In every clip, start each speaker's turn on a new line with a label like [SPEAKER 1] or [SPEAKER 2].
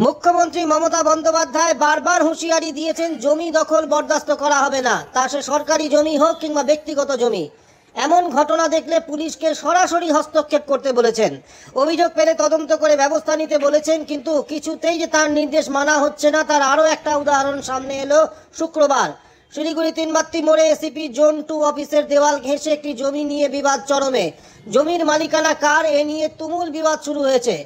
[SPEAKER 1] মুখ্যমন্ত্রী মমতা বন্দ্যোপাধ্যায় বারবার হুঁশিয়ারি দিয়েছেন, জমি দখল বরদাস্ত করা হবে না, তা সে সরকারি জমি হোক কিংবা ব্যক্তিগত জমি। এমন ঘটনা দেখলে পুলিশকে সরাসরি হস্তক্ষেপ করতে বলেছেন। অভিযোগ পেলে তদন্ত করে ব্যবস্থা নিতে বলেছেন, কিন্তু কিছুতেই যে তার নির্দেশ মানা হচ্ছে না তার আরও একটা উদাহরণ সামনে এলো শুক্রবার। শিলিগুড়ি 3 বাত্তি মোড়ে এসিপি জোন 2 অফিসের দেওয়াল ঘেঁষে একটি জমি নিয়ে বিবাদ চরমে। জমির মালিকানা কার, এ নিয়ে তুমুল বিবাদ শুরু হয়েছে।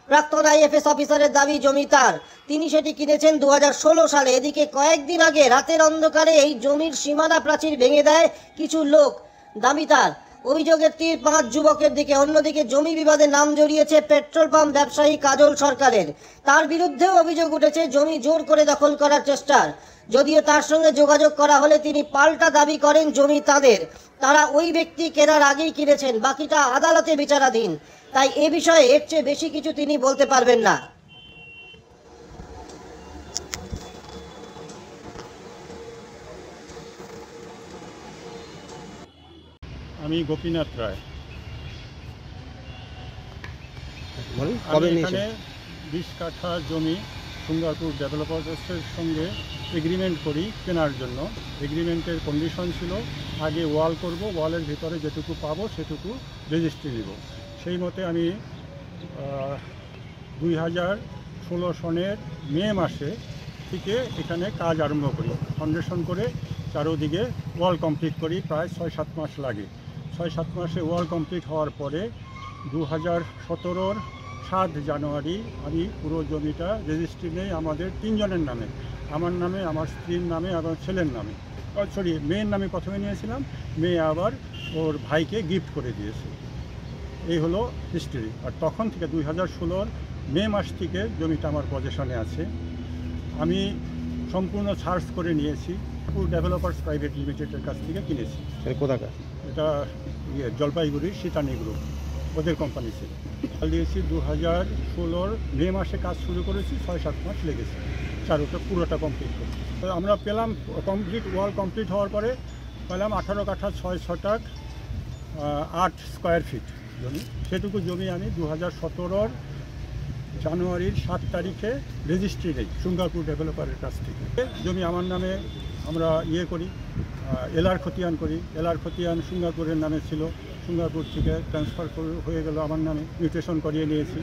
[SPEAKER 1] প্রাক্তন আইএফএস অফিসারের দাবি জমি তার, তিনি সেটি কিনেছেন 2016 সালে। এদিকে কয়েকদিন আগে রাতের অন্ধকারে এই জমির সীমানা প্রাচীর ভেঙে দেয় কিছু লোক, দাবি তার। অভিযোগের তীর 5 যুবকের দিকে। অন্যদিকে জমি বিবাদে নাম জড়িয়েছে পেট্রোল পাম্প ব্যবসায়ী কাজল সরকারের। তার বিরুদ্ধেও অভিযোগ উঠেছে জমি জোর করে দখল করার চেষ্টার। যদিও তার সঙ্গে যোগাযোগ করা হলে তিনি পাল্টা দাবি করেন জমি তাদের, তারা ওই ব্যক্তি কেনার আগেই কিনেছেন, বাকিটা আদালতে বিচারাধীন। তাই এ বিষয়ে এর চেয়ে বেশি কিছু তিনি বলতে পারবেন না।
[SPEAKER 2] আমি গোপীনাথ রায়।
[SPEAKER 3] কবে
[SPEAKER 2] এখানে 20 কাঠা জমি সুন্দরপুর ডেভেলপার্সের সঙ্গে এগ্রিমেন্ট করি কেনার জন্য। এগ্রিমেন্টের কন্ডিশন ছিল আগে ওয়াল করব, ওয়ালের ভিতরে যেটুকু পাবো সেটুকু রেজিস্ট্রি নিব। সেই মতে আমি 2016 সনের মে মাসে থেকে এখানে কাজ আরম্ভ করি। ফাউন্ডেশন করে চারোদিকে ওয়াল কমপ্লিট করি, প্রায় 6-7 মাস লাগে। 6-7 মাসে ওয়াল কমপ্লিট হওয়ার পরে 2017-র 7 জানুয়ারি আমি পুরো জমিটা রেজিস্ট্রি নেই আমাদের 3 জনের নামে, আমার নামে, আমার স্ত্রীর নামে এবং ছেলের নামে। মেয়ের নামে প্রথমে নিয়েছিলাম, মেয়ে আবার ওর ভাইকে গিফট করে দিয়েছে। এই হলো হিস্ট্রি। আর তখন থেকে 2016-র মে মাস থেকে জমিটা আমার পজেশনে আছে। আমি সম্পূর্ণ সার্চ করে নিয়েছি, ডেভেলপার্স প্রাইভেট লিমিটেডের কাছ থেকে কিনেছি।
[SPEAKER 3] কোথাকার?
[SPEAKER 2] এটা জলপাইগুড়ির সীতানি গ্রুপ, ওদের কোম্পানি ছিল। দিয়েছি 2016-র মে মাসে কাজ শুরু করেছি, 6-7 মাস লেগেছে চারোটা পুরোটা কমপ্লিট করতে। তো আমরা পেলাম কমপ্লিট ওয়াল কমপ্লিট হওয়ার পরে পেলাম 18 কাঠা 6 ছটাক 8 স্কোয়ার ফিট জমি। সেটুকু জমি আমি 2017-র জানুয়ারির 7 তারিখে রেজিস্ট্রি নেই সুন্দরপুর ডেভেলপারের কাছ থেকে। জমি আমার নামে আমরা করি, এলআর খতিয়ান করি। এলআর খতিয়ান সুন্দরপুরের নামে ছিল, সুন্দরপুর থেকে ট্রান্সফার হয়ে গেল আমার নামে, মিউটেশন করিয়ে নিয়েছি।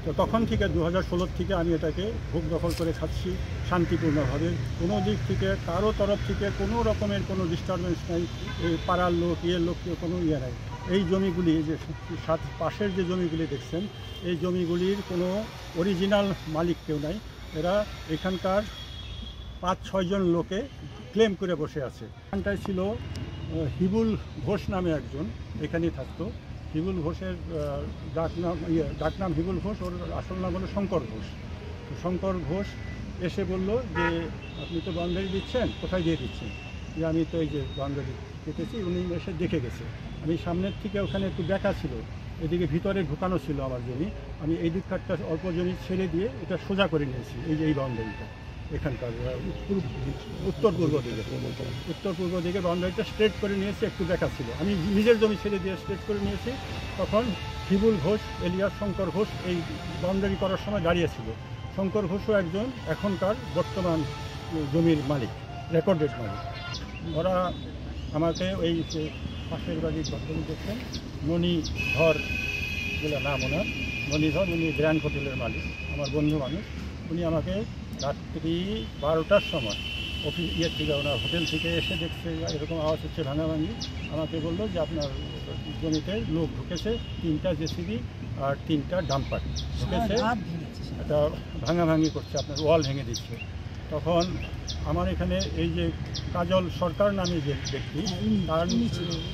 [SPEAKER 2] তো তখন থেকে 2016 থেকে আমি এটাকে ভোগ দখল করে খাচ্ছি শান্তিপূর্ণভাবে। কোনো দিক থেকে কারো তরফ থেকে কোনো রকমের কোনো ডিস্টারবেন্স নাই, এই পাড়ার লোক লোক কোনো নাই। এই জমিগুলি যে পাশের যে জমিগুলি দেখছেন, এই জমিগুলির কোনো অরিজিনাল মালিক কেউ নাই। এরা এখানকার 5-6 জন লোকে ক্লেম করে বসে আছে। এখানটায় ছিল হিবুল ঘোষ নামে একজন, এখানেই থাকতো। হিবুল ঘোষের ডাকনাম হিবুল ঘোষ, ওর আসল নাম হলো শঙ্কর ঘোষ। শঙ্কর ঘোষ এসে বলল যে আপনি তো বাউন্ডারি দিচ্ছেন, কোথায় দিয়ে দিচ্ছেন? যে আমি তো এই যে বাউন্ডারি কেটেছি। উনি এসে দেখে গেছে। আমি সামনের থেকে ওখানে একটু দেখা ছিল, এদিকে ভিতরে ঢুকানো ছিল আমার জমি। আমি এই দিককারটা অল্প জমি ছেড়ে দিয়ে এটা সোজা করে নিয়েছি। এই যে এই বাউন্ডারিটা এখানকার উত্তর পূর্ব দিকে বাউন্ডারিটা স্ট্রেট করে নিয়েছি, একটু দেখা ছিল। আমি নিজের জমি ছেড়ে দিয়ে স্ট্রেট করে নিয়েছি। তখন হিবুল ঘোষ এলিয়াস শঙ্কর ঘোষ এই বাউন্ডারি করার সময় দাঁড়িয়েছিল। শঙ্কর ঘোষও একজন এখনকার বর্তমান জমির মালিক, রেকর্ডেড মালিক। ওরা আমাকে ওই পাশের বাড়ির ঘটনা দেখছেন, মণিধর বলে নাম ওনার, মণিধর, উনি গ্র্যান্ড হোটেলের মালিক, আমার বন্ধু মানুষ। উনি আমাকে রাত্রি 12টার সময় অফিস থেকে ওনার হোটেল থেকে এসে দেখছে এরকম আওয়াজ হচ্ছে ভাঙাভাঙি। আমাকে বললো যে আপনার জমিতে লোক ঢুকেছে, 3টা জেসিবি আর 3টা ডাম্পার ঢুকেছে, এটা ভাঙাভাঙি করছে, আপনার ওয়াল ভেঙে দিচ্ছে। তখন আমার এখানে এই যে কাজল সরকার নামে যে ব্যক্তি, তার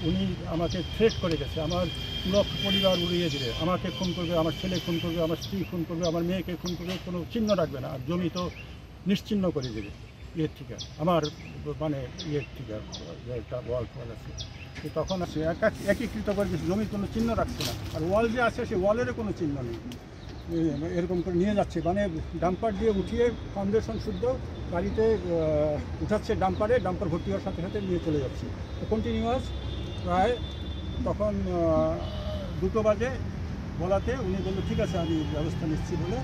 [SPEAKER 2] উনি আমাকে থ্রেট করে গেছে, আমার পুরো পরিবার উড়িয়ে দিবে, আমাকে খুন করবে, আমার ছেলে খুন করবে, আমার স্ত্রী খুন করবে, আমার মেয়েকে খুন করবে, কোনো চিহ্ন রাখবে না, আর জমি তো নিশ্চিহ্ন করে দেবে থেকে আমার মানে থেকে একটা ওয়াল আছে। তো তখন আছে একীকৃত করে জমির কোনো চিহ্ন রাখছে না, আর ওয়াল যে আছে সেই ওয়ালেরও কোনো চিহ্ন নেই। এরকম করে নিয়ে যাচ্ছে, মানে ডাম্পার দিয়ে উঠিয়ে ফাউন্ডেশন শুদ্ধ গাড়িতে উঠাচ্ছে, ডাম্পার ভর্তি হওয়ার সাথে সাথে নিয়ে চলে যাচ্ছে। তো কন্টিনিউয়াস প্রায় তখন 2টো বাজে বলাতে উনি বললো ঠিক আছে আমি ব্যবস্থা নিচ্ছি বলে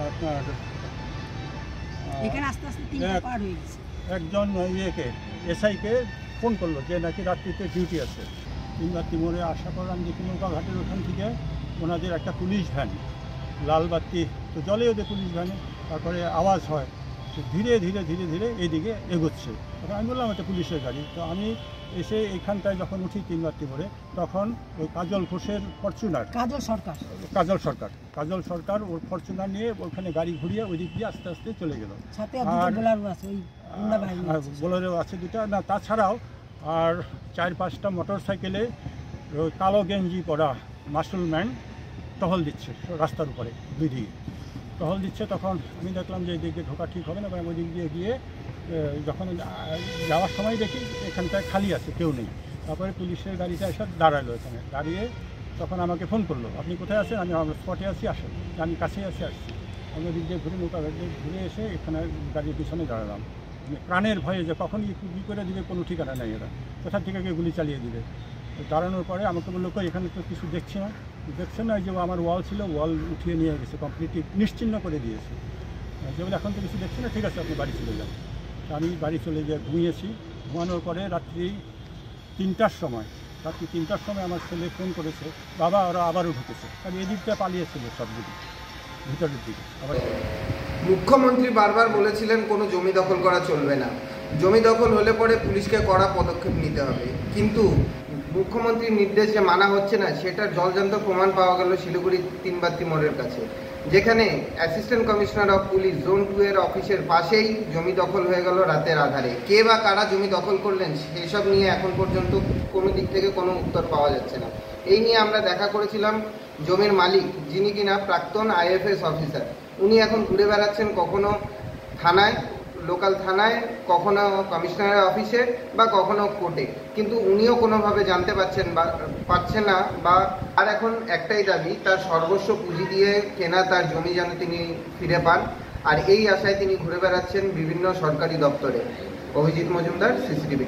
[SPEAKER 2] আপনার
[SPEAKER 4] এখানে আস্তে আস্তে তিনটা
[SPEAKER 2] এক-
[SPEAKER 4] পার হয়ে গেছে।
[SPEAKER 2] একজন এসআইকে ফোন করলো যে নাকি রাত্রিতে ডিউটি আছে। তিনবাত্তি মোড়ে আশা করলাম যে নৌকা ঘাটের ওখান থেকে ওনাদের একটা পুলিশ ভ্যান, লাল বাতি তো জলে ওদের পুলিশ ভ্যানে, তারপরে আওয়াজ হয় সে ধীরে ধীরে ধীরে ধীরে এইদিকে এগোচ্ছে। তখন আমি বললাম এটা পুলিশের গাড়ি। তো আমি এসে এখানটায় যখন উঠি তিনবাত্তি মোড়ে, তখন ওই কাজল ঘোষের ফরচুনার, কাজল সরকার ওর ফরচুনার নিয়ে ওখানে গাড়ি ঘুরিয়ে ওই দিক দিয়ে আস্তে আস্তে চলে গেল।
[SPEAKER 4] সাথে দুটো বোলারও আছে, ওই গুন্ডা বাহিনী আছে।
[SPEAKER 2] বোলেরো আছে দুটা, না তাছাড়াও আর 4-5টা মোটর সাইকেলে ওই কালো গেঞ্জি পরা মাসুলম্যান টহল দিচ্ছে রাস্তার উপরে, দুই দিকে টহল দিচ্ছে। তখন আমি দেখলাম যে এই দিকে ঢোকা ঠিক হবে না, ওই দিক দিয়ে গিয়ে যখন যাওয়ার সময় দেখি এখানটায় খালি আছে, কেউ নেই। তারপরে পুলিশের গাড়িটা এসে দাঁড়ালো এখানে, দাঁড়িয়ে তখন আমাকে ফোন করলো, আপনি কোথায় আছেন? আমি আমার স্পটে আছি, আসেন। আমি কাছেই আসছি। অন্য দিক দিয়ে ঘুরে নৌকা ঘুরে এসে এখানে গাড়ির পিছনে দাঁড়ালাম, প্রাণের ভয়ে যে কখন কী করে দিবে কোনো ঠিকানা নেই, এরা কোথা থেকে গিয়ে গুলি চালিয়ে দিবে। দাঁড়ানোর পরে আমাকে বললো কই এখানে তো কিছু দেখছি না। দেখছেন না, যে আমার ওয়াল ছিল, ওয়াল উঠিয়ে নিয়ে গেছে, কমপ্লিটলি নিশ্চিহ্ন করে দিয়েছে। যে বলে এখন তো কিছু দেখছি না, ঠিক আছে আপনি বাড়ি চলে যান। আমি বাড়ি চলে গিয়ে ঘুমিয়েছি। ঘুমানোর পরে রাত্রি 3টার সময় আমার ছেলে ফোন করেছে, বাবা ওরা আবারও ঢুকেছে। কারণ এই দিকটা পালিয়েছিল সবদিকে ভিতরের দিকে। আবার
[SPEAKER 5] মুখ্যমন্ত্রী বারবার বলেছিলেন কোনো জমি দখল করা চলবে না, জমি দখল হলে পরে পুলিশকে কড়া পদক্ষেপ নিতে হবে, কিন্তু মুখ্যমন্ত্রীর নির্দেশ যে মানা হচ্ছে না সেটার জলজান্ত প্রমাণ পাওয়া গেল শিলিগুড়ি তিনবাত্তি মোড়ের কাছে, যেখানে assistant commissioner of police zone 2 এর অফিসের পাশেই জমি দখল হয়ে গেল রাতের আধারে। কে বা কারা জমি দখল করলেন সেসব নিয়ে এখন পর্যন্ত কোনো দিক থেকে কোনো উত্তর পাওয়া যাচ্ছে না। এই নিয়ে আমরা দেখা করেছিলাম জমির মালিক, যিনি কিনা প্রাক্তন আইএফএস অফিসার। উনি এখন ঘুরে বেড়াচ্ছেন কখনো থানায়, লোকাল থানায়, কখনো কমিশনারের অফিসে বা কখনো কোর্টে, কিন্তু উনিও কোনোভাবে জানতে পারছেন না বা আর এখন একটাই দাবি, তার সর্বস্ব পুঁজি দিয়ে কেনা তার জমি যেন তিনি ফিরে পান, আর এই আশায় তিনি ঘুরে বেড়াচ্ছেন বিভিন্ন সরকারি দপ্তরে। অভিজিৎ মজুমদার, সিসিটিভি।